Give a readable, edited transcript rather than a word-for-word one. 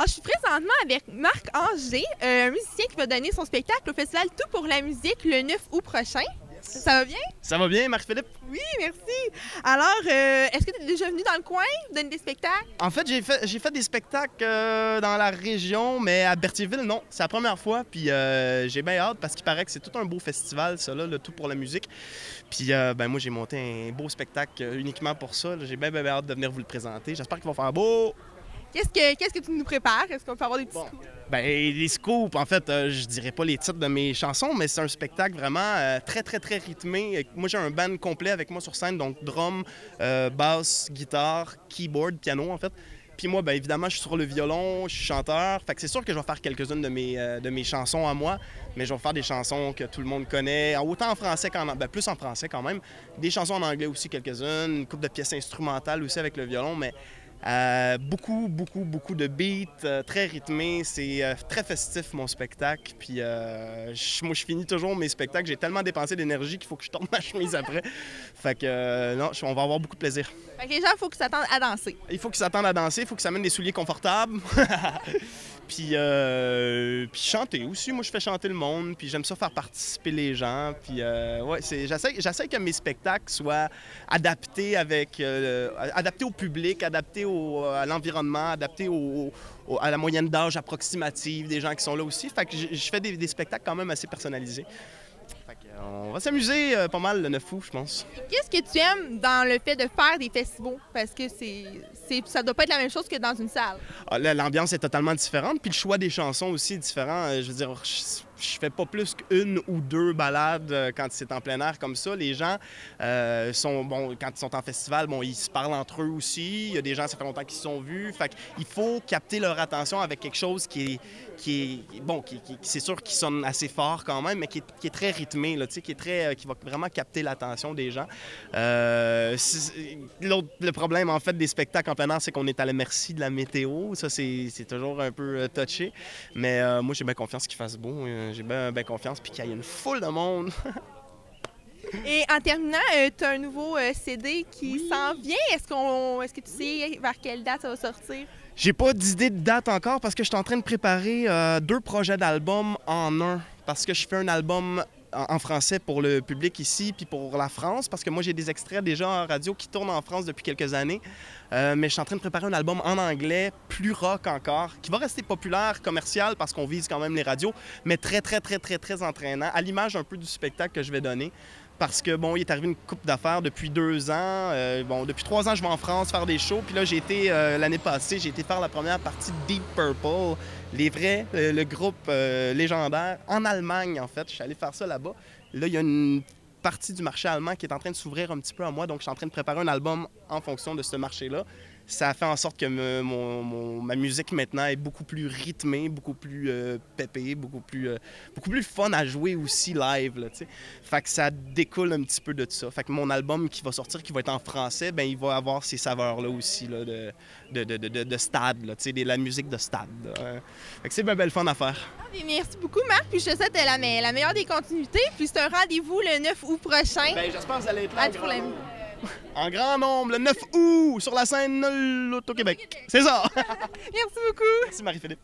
Alors, je suis présentement avec Marc Anger, un musicien qui va donner son spectacle au festival Tout pour la musique le 9 août prochain. Yes. Ça va bien? Ça va bien, Marc-Philippe? Oui, merci. Alors, est-ce que tu es déjà venu dans le coin donner des spectacles? En fait, j'ai fait des spectacles dans la région, mais à Berthierville, non. C'est la première fois, puis j'ai bien hâte parce qu'il paraît que c'est tout un beau festival, ça, là, le Tout pour la musique. Puis moi, j'ai monté un beau spectacle uniquement pour ça. J'ai bien hâte de venir vous le présenter. J'espère qu'il va faire beau. Qu'est-ce que tu nous prépares? Est-ce qu'on peut avoir des petits scoops? Ben, les scoops, en fait, je dirais pas les titres de mes chansons, mais c'est un spectacle vraiment très rythmé. Moi, j'ai un band complet avec moi sur scène, donc drum, basse, guitare, keyboard, piano, en fait. Puis moi, bien évidemment, je suis sur le violon, je suis chanteur. Fait que c'est sûr que je vais faire quelques-unes de mes chansons à moi, mais je vais faire des chansons que tout le monde connaît, autant en français qu'en anglais, plus en français quand même. Des chansons en anglais aussi, quelques-unes, une couple de pièces instrumentales aussi avec le violon, mais beaucoup de beats, très rythmés. C'est très festif, mon spectacle. Puis moi, je finis toujours mes spectacles. J'ai tellement dépensé d'énergie qu'il faut que je tourne ma chemise après. Fait que non, on va avoir beaucoup de plaisir. Fait que les gens, il faut qu'ils s'attendent à danser. Il faut qu'ils s'attendent à danser, il faut qu'ils s'amènent des souliers confortables. Puis chanter aussi. Moi, je fais chanter le monde, puis j'aime ça faire participer les gens. Puis ouais, j'essaie que mes spectacles soient adaptés adaptés au public, adaptés à l'environnement, adaptés à la moyenne d'âge approximative des gens qui sont là aussi. Fait que je fais des spectacles quand même assez personnalisés. Fait que, on va s'amuser pas mal le 9 août, je pense. Qu'est-ce que tu aimes dans le fait de faire des festivals? Parce que ça doit pas être la même chose que dans une salle. Ah, l'ambiance est totalement différente, puis le choix des chansons aussi est différent. Je veux dire, je fais pas plus qu'une ou deux balades quand c'est en plein air comme ça. Les gens quand ils sont en festival, ils se parlent entre eux aussi. Il y a des gens, ça fait longtemps qu'ils se sont vus. Fait qu'il faut capter leur attention avec quelque chose qui c'est sûr qui sonne assez fort quand même, mais qui est très rythmé, là, qui va vraiment capter l'attention des gens. Le problème, en fait, des spectacles en plein air, c'est qu'on est à la merci de la météo. Ça, c'est toujours un peu touché. Mais moi, j'ai bien confiance qu'il fasse beau. J'ai bien confiance, puis qu'il y ait une foule de monde. Et en terminant, tu as un nouveau CD qui s'en vient. Est-ce que tu sais vers quelle date ça va sortir? J'ai pas d'idée de date encore parce que je suis en train de préparer 2 projets d'albums en un. Parce que je fais un album en français pour le public ici, puis pour la France, parce que moi, j'ai des extraits déjà en radio qui tournent en France depuis quelques années. Mais je suis en train de préparer un album en anglais, plus rock encore, qui va rester populaire, commercial, parce qu'on vise quand même les radios, mais très entraînant, à l'image un peu du spectacle que je vais donner. Parce que, il est arrivé une couple d'affaires depuis 2 ans. Depuis 3 ans, je vais en France faire des shows. Puis là, l'année passée, j'ai été faire la première partie de Deep Purple, le groupe légendaire, en Allemagne, en fait. Je suis allé faire ça là-bas. Là, il y a une partie du marché allemand qui est en train de s'ouvrir un petit peu à moi. Donc, je suis en train de préparer un album en fonction de ce marché-là. Ça a fait en sorte que ma musique maintenant est beaucoup plus rythmée, beaucoup plus pépée, beaucoup plus fun à jouer aussi live. Là, fait que ça découle un petit peu de ça. Fait que mon album qui va sortir, qui va être en français, il va avoir ces saveurs-là aussi là, de stade, là, de la musique de stade. Fait que c'est bien belle fun à faire. Merci beaucoup, Marc. Puis je te souhaite la meilleure des continuités. Puis c'est un rendez-vous le 9 août prochain. J'espère que vous allez être là. En grand nombre, le 9 août, sur la scène Loto-Québec. C'est ça! Merci beaucoup! Merci Marie-Philippe.